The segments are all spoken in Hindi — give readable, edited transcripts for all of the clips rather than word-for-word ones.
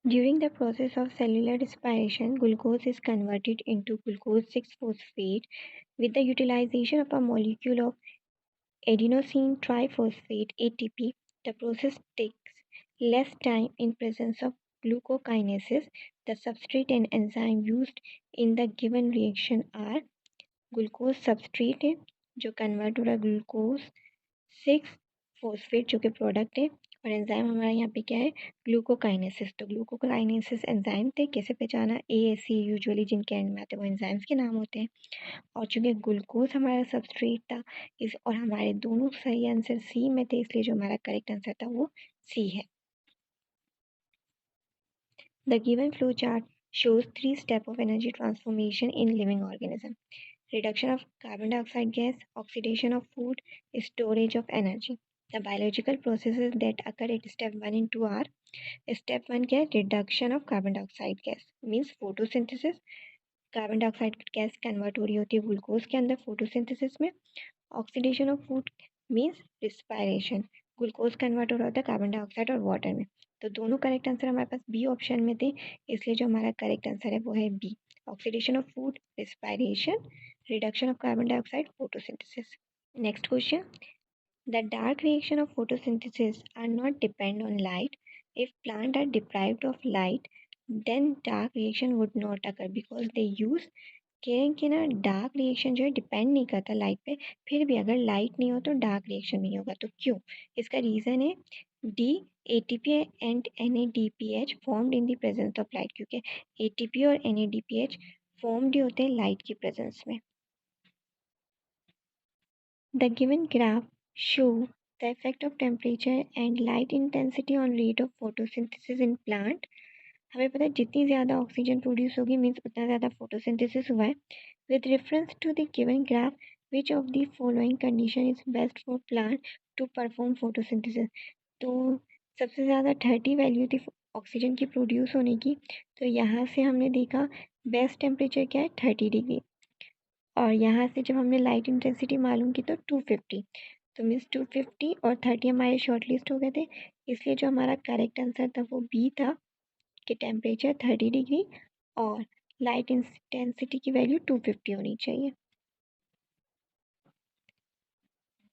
During the process of cellular respiration, glucose is converted into glucose 6-phosphate with the utilization of a molecule of adenosine triphosphate ATP. The process takes less time in presence of glucokinesis. The substrate and enzyme used in the given reaction are glucose substrate है जो कन्वर्ट हो रहा है ग्लूकोज 6-फोस्फेट जो कि प्रोडक्ट है, और एंजाइम हमारा यहाँ पे क्या है ग्लूकोकाइनेसिस। तो ग्लूकोकाइनेसिस एंजाइम थे, कैसे पहचाना, ASE यूजुअली जिनके एंड में आते हैं वो एंजाइम्स के नाम होते हैं। और चूंकि ग्लूकोज हमारा सबस्ट्रेट था इस और हमारे दोनों सही आंसर सी में थे, इसलिए जो हमारा करेक्ट आंसर था वो सी है। The given flow chart shows 3 steps of energy transformation in living organism. Reduction of carbon dioxide gas, oxidation of food, storage of energy. The biological processes that occur at step 1 and 2 are step 1 क्या है, reduction of carbon dioxide gas means photosynthesis. Carbon dioxide gas convert हो रही होती है ग्लूकोज के अंदर फोटोसिंथेसिस में। Oxidation of food means respiration, glucose convert हो रहा होता है कार्बन डाइऑक्साइड और वाटर में। तो दोनों करेक्ट आंसर हमारे पास बी ऑप्शन में थे, इसलिए जो हमारा करेक्ट आंसर है वो है B, oxidation of food, respiration, reduction of carbon dioxide, photosynthesis. Next question, the dark reaction of photosynthesis are not depend on light. If plants are deprived of light, then dark reaction would not occur because they use, कह रहे हैं कि ना डार्क रिएक्शन जो है डिपेंड नहीं करता लाइट पे, फिर भी अगर लाइट नहीं हो तो डार्क रिएक्शन नहीं होगा। तो क्यों? इसका रीज़न है D, ATP and NADPH formed in the presence of light, क्योंकि ATP और NADPH फॉर्म्ड ही होते हैं लाइट की प्रेजेंस में। The given graph show the effect of temperature and light intensity on rate of photosynthesis in plant. हमें पता है जितनी ज़्यादा ऑक्सीजन प्रोड्यूस होगी मीन्स उतना ज़्यादा फोटोसिंथेसिस हुआ है। With reference to the given graph which of the following condition is best for plant to perform photosynthesis. तो सबसे ज़्यादा 30 वैल्यू थी ऑक्सीजन की प्रोड्यूस होने की, तो यहाँ से हमने देखा बेस्ट टेम्परेचर क्या है 30 डिग्री, और यहाँ से जब हमने लाइट इंटेंसिटी मालूम की तो 250, तो मीन्स 250 और 30 हमारे शॉर्ट लिस्ट हो गए थे, इसलिए जो हमारा करेक्ट आंसर था वो बी था कि टेम्परेचर 30 डिग्री और लाइट इंटेंसिटी की वैल्यू 250 होनी चाहिए।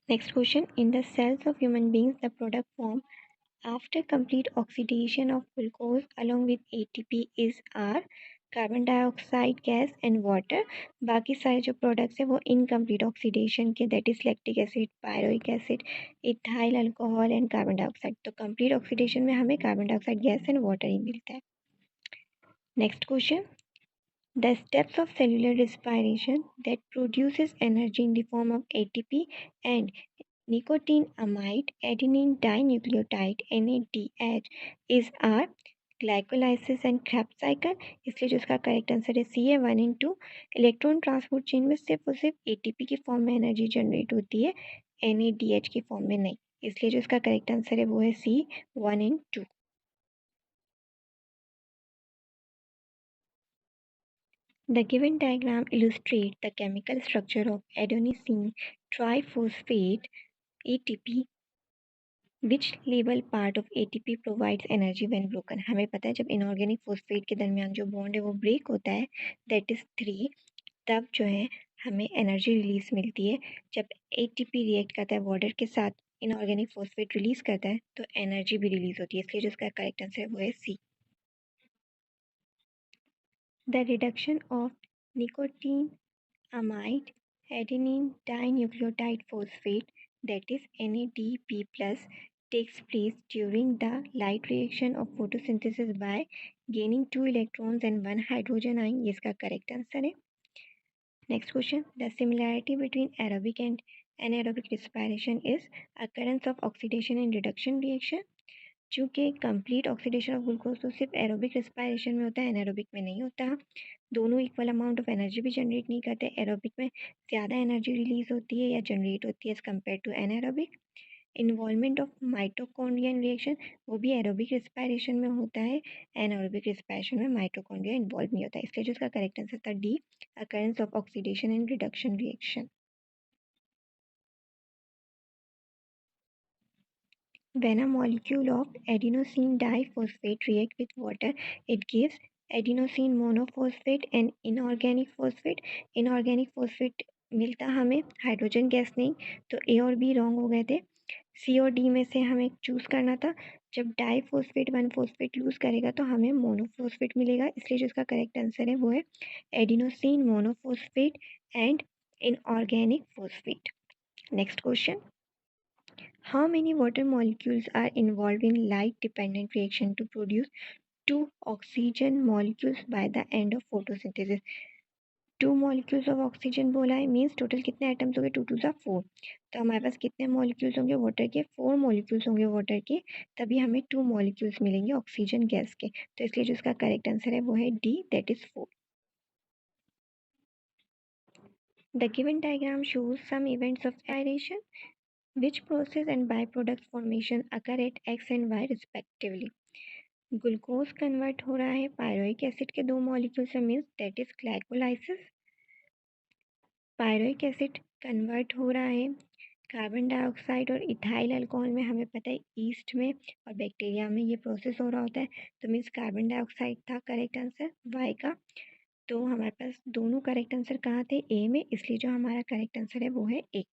Next question, in the cells of human beings the product form after complete oxidation of glucose along with ATP is are carbon dioxide gas and water. बाकी सारे जो प्रोडक्ट्स हैं वो इनकम्प्लीट ऑक्सीडेशन के, that is lactic acid, pyruvic acid, ethyl alcohol and carbon dioxide. तो कंप्लीट ऑक्सीडेशन में हमें carbon dioxide gas and water ही मिलता है। Next question, the steps of cellular respiration that produces energy in the form of ATP and nicotinamide adenine dinucleotide NADH is are glycolysis and Krebs cycle। इसलिए जो इसका करेक्ट आंसर है सी है 1 and 2। इलेक्ट्रॉन ट्रांसपोर्ट चेन में सिर्फ और सिर्फ ATP की फॉर्म में एनर्जी जनरेट होती है, NADH की फॉर्म में नहीं, इसलिए जो इसका करेक्ट आंसर है वो है सी 1 and 2। The given diagram illustrates the chemical structure of adenosine triphosphate ATP, which label part of ATP provides energy when broken। हमें पता है जब इनऑर्गेनिक फोस्फेट के दरमियान जो बॉन्ड है वो ब्रेक होता है, दैट इज 3, तब जो है हमें एनर्जी रिलीज मिलती है। जब ATP रिएक्ट करता है वाटर के साथ, इनऑर्गेनिक फोस्फेट रिलीज करता है तो एनर्जी भी रिलीज होती है, इसलिए जो इसका करेक्ट आंसर है वो है सी। The reduction of nicotine amide adenine dinucleotide phosphate, that is NADP plus, takes place during the light reaction of photosynthesis by gaining 2 electrons and 1 hydrogen ion। ये इसका करेक्ट आंसर है। Next question, the similarity between aerobic and anaerobic respiration is occurrence of oxidation and reduction reaction। चूँकि कंप्लीट ऑक्सीडेशन ऑफ ग्लूकोज तो सिर्फ एरोबिक रेस्पायरेशन में होता है, एनारोबिक में नहीं होता। दोनों इक्वल अमाउंट ऑफ एनर्जी भी जनरेट नहीं करते, एरोबिक में ज़्यादा एनर्जी रिलीज होती है या जनरेट होती है as compare to anaerobic. Involvement of mitochondria in reaction, वो भी एरोबिक रेस्पायरेशन में होता है, एनारोबिक रेस्पायरेशन में माइटोकॉन्ड्रिया इन्वॉल्व नहीं होता है, इसलिए जो इसका करेक्ट आंसर था D, occurrence of oxidation and reduction reaction. When a molecule of adenosine diphosphate react with water, it gives adenosine monophosphate and inorganic phosphate. Inorganic phosphate मिलता हमें हाइड्रोजन गैस नहीं, तो ए और बी रॉन्ग हो गए थे। सी और डी में से हमें चूज करना था। जब डाइफॉस्फेट 1 फॉस्फेट लूज करेगा तो हमें मोनोफॉस्फेट मिलेगा, इसलिए जो इसका करेक्ट आंसर है वो है adenosine monophosphate and inorganic phosphate. Next question, how many water molecules are involved in light dependent reaction to produce two oxygen molecules by the end of photosynthesis? Two molecules of oxygen बोला है, मीन्स टोटल कितने एटम्स हो गए, 2 2 4। तो हमारे पास कितने मॉलिक्यूल्स होंगे वाटर के, 4 मॉलिक्यूल्स होंगे वाटर के, तभी हमें 2 मॉलिक्यूल्स मिलेंगे ऑक्सीजन गैस के। तो इसलिए जो इसका करेक्ट आंसर है वो है D, that is 4। The given diagram shows some events of respiration, which process and byproduct formation occur at x and y respectively? Glucose convert हो रहा है पायरोइक एसिड के 2 मॉलिक्यूल से, means that is glycolysis. Pyruvic acid convert हो रहा है कार्बन डाइऑक्साइड और इथाइल अल्कोहल में, हमें पता है ईस्ट में और बैक्टीरिया में ये प्रोसेस हो रहा होता है, तो मीन्स कार्बन डाइऑक्साइड था करेक्ट आंसर वाई का। तो हमारे पास दोनों करेक्ट आंसर कहाँ थे, ए में, इसलिए जो हमारा करेक्ट आंसर है वो है ए।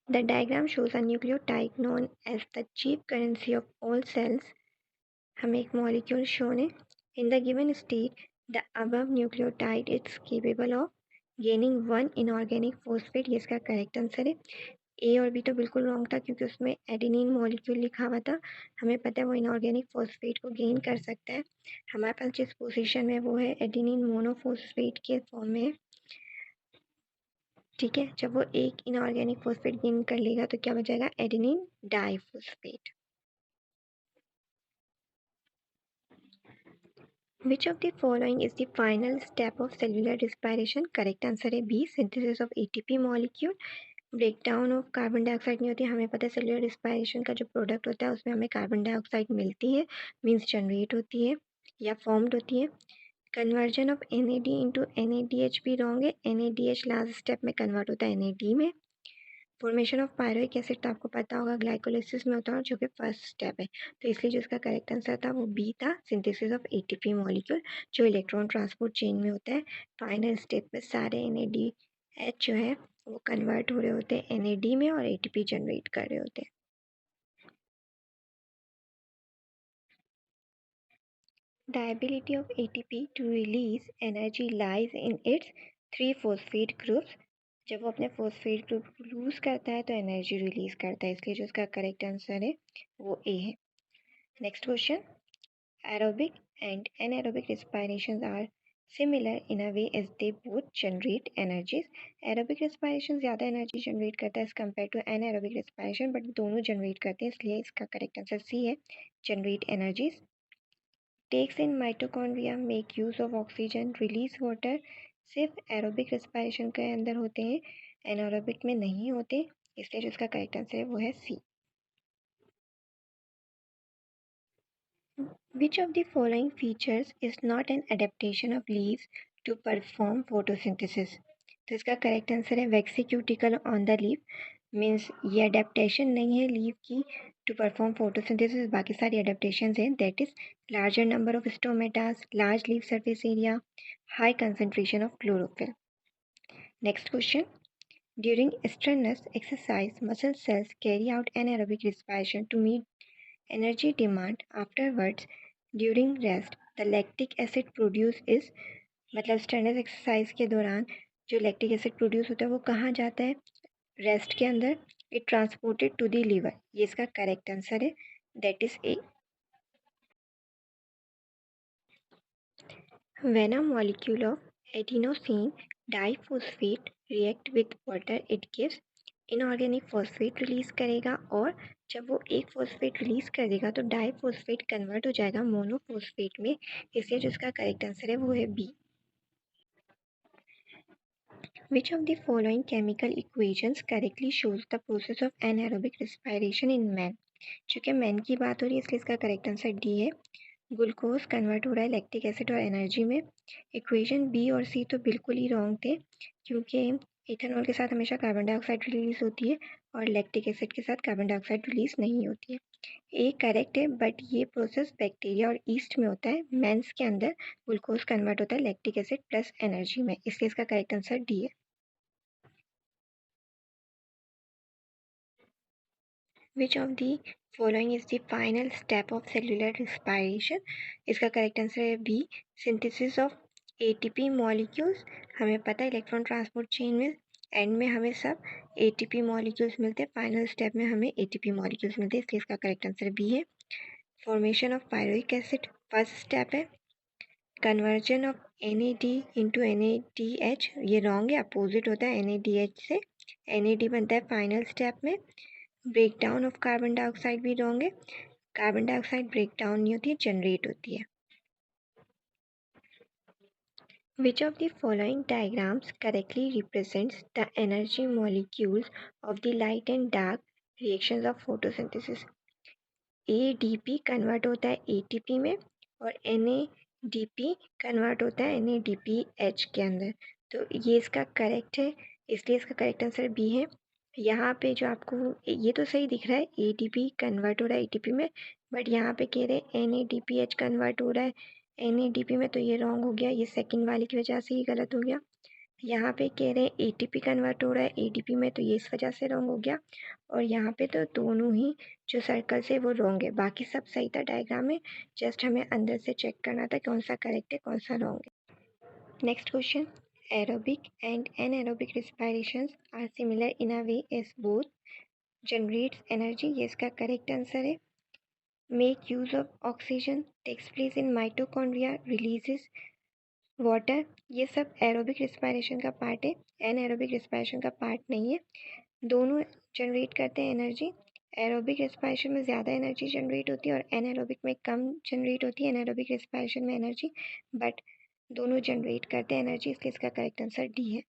The diagram shows a nucleotide known as the chief currency of all cells. हमें एक molecule shown है। In the given state, the above nucleotide is capable of gaining one inorganic phosphate। ये इसका करेक्ट आंसर है। ए और बी तो बिल्कुल रॉन्ग था क्योंकि उसमें एडिनिन मॉलिक्यूल लिखा हुआ था। हमें पता है वो इनऑर्गेनिक फॉस्फेट को गेन कर सकता है। हमारे पास जिस पोजीशन में वो है एडिनिन मोनोफॉस्फेट के फॉर्म में, ठीक है। जब वो एक इनऑर्गेनिक फॉस्फेट गेन कर लेगा तो क्या बचेगा, adenine diphosphate. Which of the following is the final step of cellular respiration? Correct answer है B, synthesis of ATP molecule. Breakdown of carbon dioxide नहीं होती। हमें पता है सेलुलर रिस्पायरेशन का जो प्रोडक्ट होता है उसमें हमें कार्बन डाइऑक्साइड मिलती है, मीन्स जनरेट होती है या फॉर्म्ड होती है। Conversion of NAD into NADH भी रॉन्ग है। NADH लास्ट स्टेप में कन्वर्ट होता है NAD में। फॉर्मेशन ऑफ पायरोइक एसिड तो आपको पता होगा ग्लाइकोलाइसिस में होता है, जो कि फर्स्ट स्टेप है, तो इसलिए जो इसका करेक्ट आंसर था वो बी था, सिंथेसिस ऑफ एटीपी मॉलिक्यूल, जो इलेक्ट्रॉन ट्रांसपोर्ट चेन में होता है। फाइनल स्टेप में सारे NADH जो है वो कन्वर्ट हो रहे होते हैं NAD में और ATP जनरेट कर रहे होते हैं। The ability of ATP to release energy lies in its 3 phosphate groups। जब वो अपने फॉस्फेट ग्रुप लूज करता है तो एनर्जी रिलीज करता है, इसलिए जो इसका करेक्ट आंसर है वो ए है। Next question, aerobic and anaerobic respiration are similar in a way as they both generate energies. Aerobic respiration ज़्यादा एनर्जी जनरेट करता है as compare to anaerobic respiration, but दोनों जनरेट करते हैं, इसलिए इसका करेक्ट आंसर सी है, generate energies. Takes in mitochondria make use of oxygen release water. सिर्फ एरोबिक रेस्पिरेशन के अंदर होते हैं, एनारोबिक में नहीं होते, इसलिए जो इसका करेक्ट आंसर है वो है सी। Which of the following features is not an adaptation of leaves to perform photosynthesis? तो इसका करेक्ट आंसर है वेक्सीक्यूटिकल ऑन द लीफ, मीन्स ये अडेप्टेशन नहीं है लीफ की टू परफॉर्म फोटोसिंथेसिस, बाकी सारी अडेप्टेशन हैं, that is larger number of stomatas, large leaf surface area, high concentration of chlorophyll. Next question, during strenuous exercise muscle cells carry out anaerobic respiration to meet energy demand. Afterwards, during rest, the lactic acid produced is, मतलब स्ट्रेनस एक्सरसाइज के दौरान जो लैक्टिक एसिड प्रोड्यूस होता है वो कहाँ जाता है, रेस्ट के अंदर, it transported to the liver, ये इसका करेक्ट आंसर है, that is A. When a molecule of adenosine diphosphate react with water, it gives inorganic phosphate release करेगा, और जब वो एक फॉस्फेट रिलीज करेगा तो डाइफॉस्फेट कन्वर्ट हो जाएगा मोनोफॉस्फेट में, इसलिए जो इसका करेक्ट आंसर है वो है B. Which of the following chemical equations correctly shows the process of anaerobic respiration in man? चूँकि मैन की बात हो रही है इसलिए इसका करेक्ट आंसर डी है, ग्लूकोज कन्वर्ट हो रहा है लैक्टिक एसिड और एनर्जी में। इक्वेशन बी और सी तो बिल्कुल ही रॉन्ग थे, क्योंकि इथेनॉल के साथ हमेशा कार्बन डाइऑक्साइड रिलीज होती है और लैक्टिक एसिड के साथ कार्बन डाइऑक्साइड रिलीज नहीं होती है। ए करेक्ट है, बट ये प्रोसेस बैक्टीरिया और ईस्ट में होता है। मेंस के अंदर ग्लूकोज कन्वर्ट होता है लैक्टिक एसिड प्लस एनर्जी में, इसलिए इसका करेक्ट आंसर डी है। Which of the following is the final step of cellular respiration? इसका करेक्ट आंसर है B, synthesis of ATP molecules. हमें पता है इलेक्ट्रॉन ट्रांसपोर्ट चेन में एंड में हमें सब एटीपी मॉलिक्यूल्स मिलते हैं, फाइनल स्टेप में हमें एटीपी मॉलिक्यूल्स मिलते हैं, इसलिए इसका करेक्ट आंसर बी है। Formation of pyruvic acid first step है। Conversion of NAD into NADH ये रॉन्ग है, अपोजिट होता है NADH से। NAD बनता है फाइनल स्टेप में। ब्रेकडाउन ऑफ कार्बन डाइऑक्साइड भी रॉन्ग है, कार्बन डाइऑक्साइड ब्रेकडाउन नहीं होती है, जनरेट होती है। Which of the following diagrams correctly represents the energy molecules of the light and dark reactions of photosynthesis? ADP convert होता है ATP में और NADP कन्वर्ट होता है NADPH के अंदर, तो ये इसका करेक्ट है, इसलिए इसका करेक्ट आंसर बी है। यहाँ पे जो आपको ये तो सही दिख रहा है ADP कन्वर्ट हो रहा है ATP में, बट यहाँ पे कह रहे हैं NADPH कन्वर्ट हो रहा है NADP में, तो ये रॉन्ग हो गया, ये सेकंड वाले की वजह से ही गलत हो गया। यहाँ पे कह रहे हैं ATP कन्वर्ट हो रहा है ADP में, तो ये इस वजह से रॉन्ग हो गया। और यहाँ पे तो दोनों ही जो सर्कल्स है वो रॉन्ग है, बाकी सब सही था डायग्राम में, जस्ट हमें अंदर से चेक करना था कौन सा करेक्ट है कौन सा रॉन्ग है। Next question, aerobic and anaerobic respirations are similar in a way as both generates energy, ये इसका करेक्ट आंसर है। make use of oxygen takes place in mitochondria, releases water, ये सब एरोबिक रिस्पायरेशन का पार्ट है, एनएरोबिक रिस्पायरेशन का पार्ट नहीं है। दोनों जनरेट करते हैं एनर्जी, एरोबिक रिस्पायरेशन में ज़्यादा एनर्जी जनरेट होती है और एनएरोबिक में कम जनरेट होती है, एनएरोबिक रिस्पायरेशन में एनर्जी, बट दोनों जनरेट करते हैं एनर्जी, इसलिए इसका करेक्ट आंसर डी है।